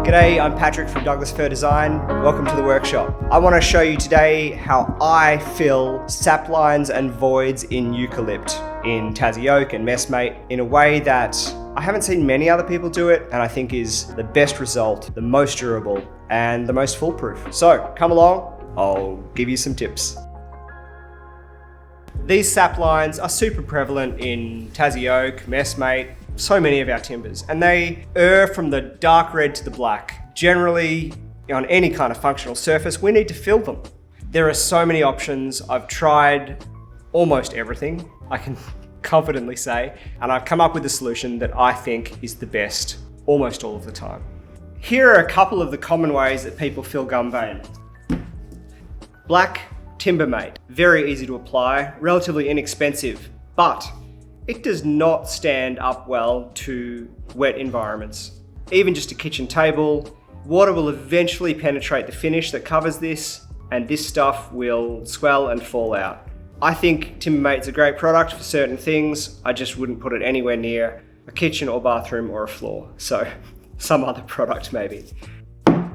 G'day, I'm Patrick from Douglas Fir Design. Welcome to the workshop. I want to show you today how I fill sap lines and voids in eucalypt, in Tassie oak and messmate in a way that I haven't seen many other people do it and I think is the best result, the most durable and the most foolproof. So come along, I'll give you some tips. These sap lines are super prevalent in Tassie oak, messmate, so many of our timbers, and they err from the dark red to the black. Generally, on any kind of functional surface, we need to fill them. There are so many options. I've tried almost everything, I can confidently say, and I've come up with a solution that I think is the best almost all of the time. Here are a couple of the common ways that people fill gum vein. Black Timbermate, very easy to apply, relatively inexpensive, but it does not stand up well to wet environments. Even just a kitchen table, water will eventually penetrate the finish that covers this, and this stuff will swell and fall out. I think Timbermate's a great product for certain things. I just wouldn't put it anywhere near a kitchen or bathroom or a floor. So some other product maybe.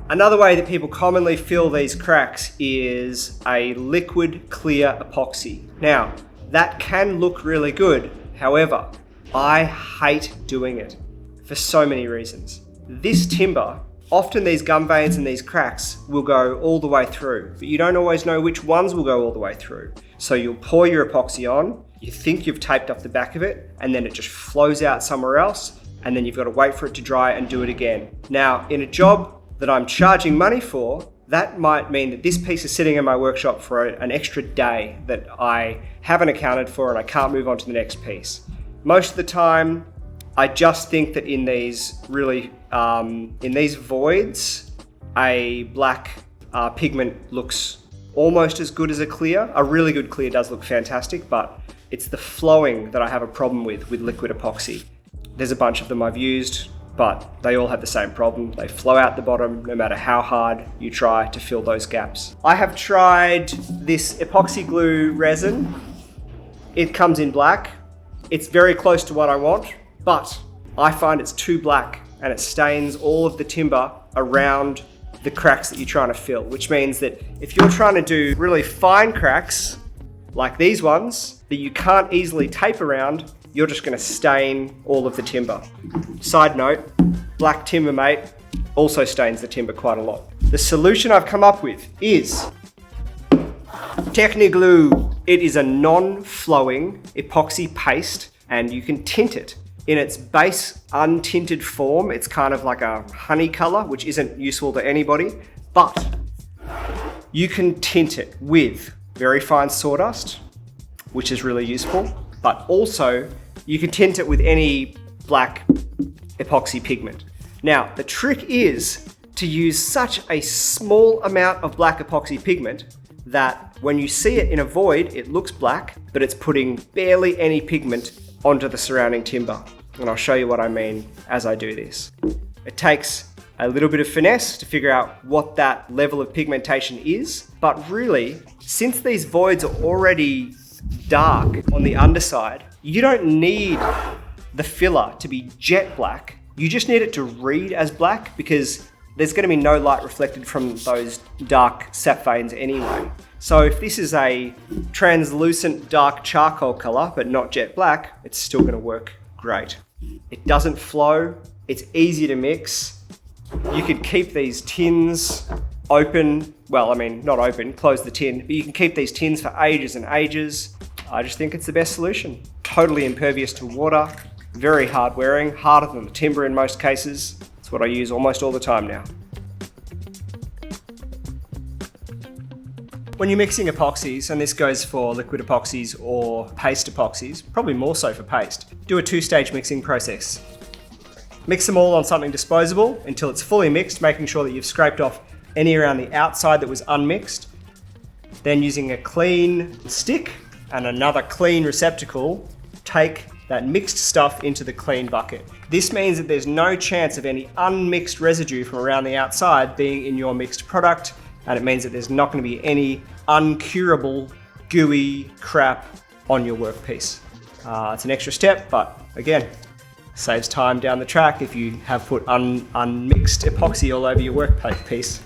Another way that people commonly fill these cracks is a liquid clear epoxy. Now, that can look really good. However, I hate doing it for so many reasons. This timber, often these gum veins and these cracks will go all the way through, but you don't always know which ones will go all the way through. So you'll pour your epoxy on, you think you've taped up the back of it, and then it just flows out somewhere else, and then you've got to wait for it to dry and do it again. Now, in a job that I'm charging money for, that might mean that this piece is sitting in my workshop for an extra day that I haven't accounted for and I can't move on to the next piece. Most of the time, I just think that in these voids, a black pigment looks almost as good as a clear. A really good clear does look fantastic, but it's the flowing that I have a problem with liquid epoxy. There's a bunch of them I've used, but they all have the same problem. They flow out the bottom no matter how hard you try to fill those gaps. I have tried this epoxy glue resin. It comes in black. It's very close to what I want, but I find it's too black and it stains all of the timber around the cracks that you're trying to fill, which means that if you're trying to do really fine cracks, like these ones, that you can't easily tape around, you're just going to stain all of the timber. Side note, black Timbermate also stains the timber quite a lot. The solution I've come up with is Techniglue. It is a non-flowing epoxy paste and you can tint it. In its base untinted form, it's kind of like a honey color, which isn't useful to anybody, but you can tint it with very fine sawdust, which is really useful, but also you can tint it with any black epoxy pigment. Now, the trick is to use such a small amount of black epoxy pigment that when you see it in a void, it looks black, but it's putting barely any pigment onto the surrounding timber. And I'll show you what I mean as I do this. It takes a little bit of finesse to figure out what that level of pigmentation is, but really, since these voids are already dark on the underside, you don't need the filler to be jet black. You just need it to read as black because there's going to be no light reflected from those dark sap veins anyway. So if this is a translucent dark charcoal color, but not jet black, it's still going to work great. It doesn't flow. It's easy to mix. You could keep these tins open. Well, I mean, not open, close the tin, but you can keep these tins for ages and ages. I just think it's the best solution. Totally impervious to water, very hard wearing, harder than the timber in most cases. It's what I use almost all the time now. When you're mixing epoxies, and this goes for liquid epoxies or paste epoxies, probably more so for paste, do a two-stage mixing process. Mix them all on something disposable until it's fully mixed, making sure that you've scraped off any around the outside that was unmixed. Then using a clean stick and another clean receptacle, take that mixed stuff into the clean bucket. This means that there's no chance of any unmixed residue from around the outside being in your mixed product, and it means that there's not going to be any uncurable, gooey crap on your workpiece. It's an extra step, but again, Saves time down the track if you have put unmixed epoxy all over your workpiece.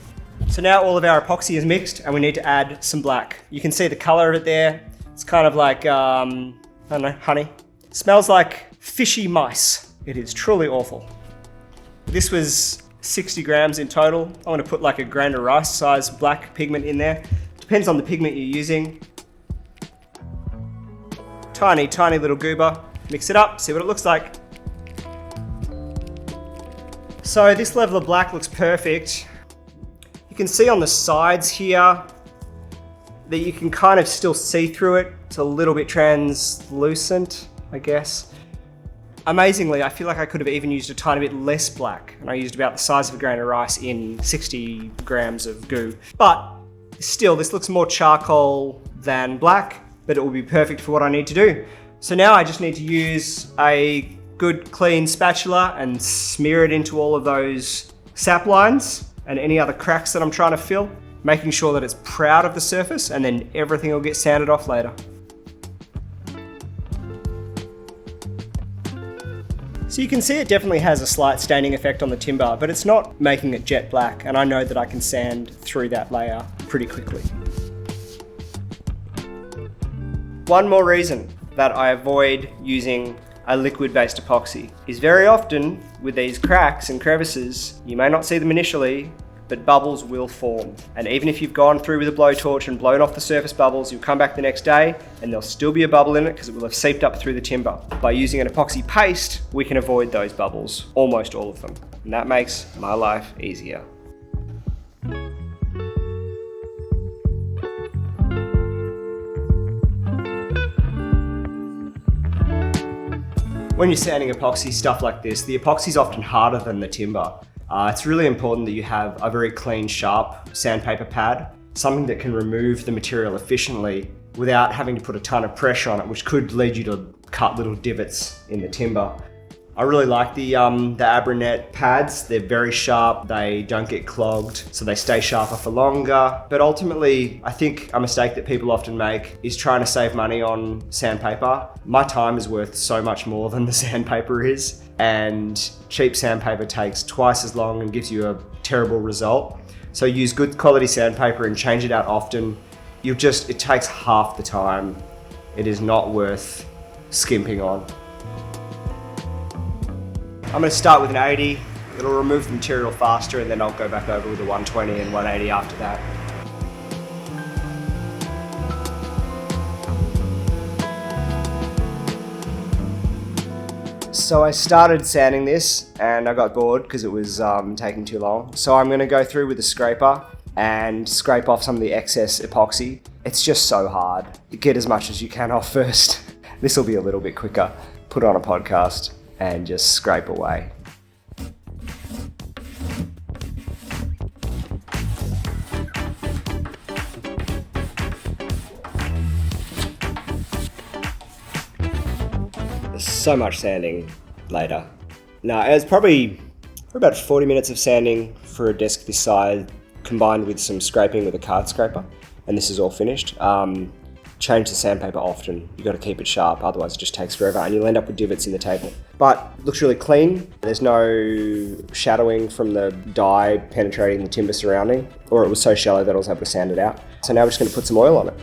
So now all of our epoxy is mixed and we need to add some black. You can see the color of it there. It's kind of like, I don't know, honey. It smells like fishy mice. It is truly awful. This was 60 grams in total. I want to put like a grain of rice size black pigment in there. Depends on the pigment you're using. Tiny, tiny little goober. Mix it up, see what it looks like. So this level of black looks perfect. You can see on the sides here that you can kind of still see through it. It's a little bit translucent, I guess. Amazingly, I feel like I could have even used a tiny bit less black, and I used about the size of a grain of rice in 60 grams of goo. But still, this looks more charcoal than black, but it will be perfect for what I need to do. So now I just need to use a good clean spatula and smear it into all of those sap lines and any other cracks that I'm trying to fill, making sure that it's proud of the surface, and then everything will get sanded off later. So you can see it definitely has a slight staining effect on the timber, but it's not making it jet black, and I know that I can sand through that layer pretty quickly. One more reason that I avoid using a liquid-based epoxy is very often with these cracks and crevices, you may not see them initially, but bubbles will form. And even if you've gone through with a blowtorch and blown off the surface bubbles, you'll come back the next day and there'll still be a bubble in it because it will have seeped up through the timber. By using an epoxy paste, we can avoid those bubbles, almost all of them. And that makes my life easier. When you're sanding epoxy stuff like this, the epoxy is often harder than the timber. It's really important that you have a very clean, sharp sandpaper pad, something that can remove the material efficiently without having to put a ton of pressure on it, which could lead you to cut little divots in the timber. I really like the Abranet pads. They're very sharp, they don't get clogged, so they stay sharper for longer. But ultimately, I think a mistake that people often make is trying to save money on sandpaper. My time is worth so much more than the sandpaper is, and cheap sandpaper takes twice as long and gives you a terrible result. So use good quality sandpaper and change it out often. It takes half the time. It is not worth skimping on. I'm going to start with an 80, it'll remove the material faster, and then I'll go back over with a 120 and 180 after that. So I started sanding this and I got bored because it was taking too long. So I'm going to go through with a scraper and scrape off some of the excess epoxy. It's just so hard. Get as much as you can off first. This will be a little bit quicker. Put on a podcast and just scrape away. There's so much sanding later. No, it was probably about 40 minutes of sanding for a desk this size, combined with some scraping with a card scraper, and this is all finished. Change the sandpaper often. You've got to keep it sharp, otherwise it just takes forever and you'll end up with divots in the table. But it looks really clean. There's no shadowing from the dye penetrating the timber surrounding, or it was so shallow that I was able to sand it out. So now we're just going to put some oil on it.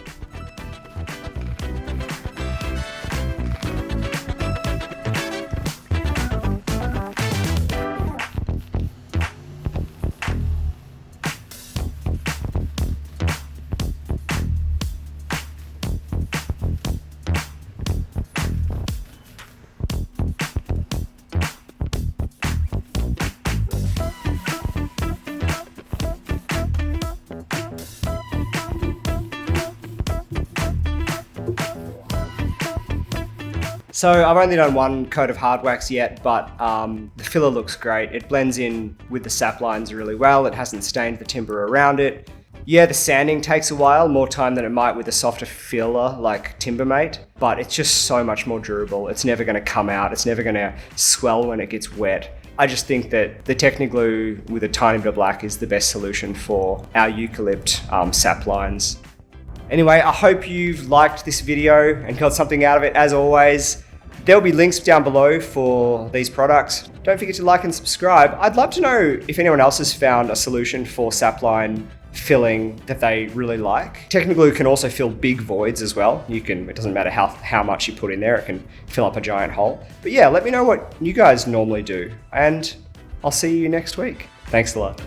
So I've only done one coat of hard wax yet, but the filler looks great. It blends in with the sap lines really well. It hasn't stained the timber around it. Yeah, the sanding takes a while, more time than it might with a softer filler like Timbermate, but it's just so much more durable. It's never going to come out. It's never going to swell when it gets wet. I just think that the Techniglue with a tiny bit of black is the best solution for our eucalypt sap lines. Anyway, I hope you've liked this video and got something out of it. As always, There'll be links down below for these products. Don't forget to like and subscribe. I'd love to know if anyone else has found a solution for sapline filling that they really like. Techniglue can also fill big voids as well. It doesn't matter how much you put in there, it can fill up a giant hole. But yeah, let me know what you guys normally do, and I'll see you next week. Thanks a lot.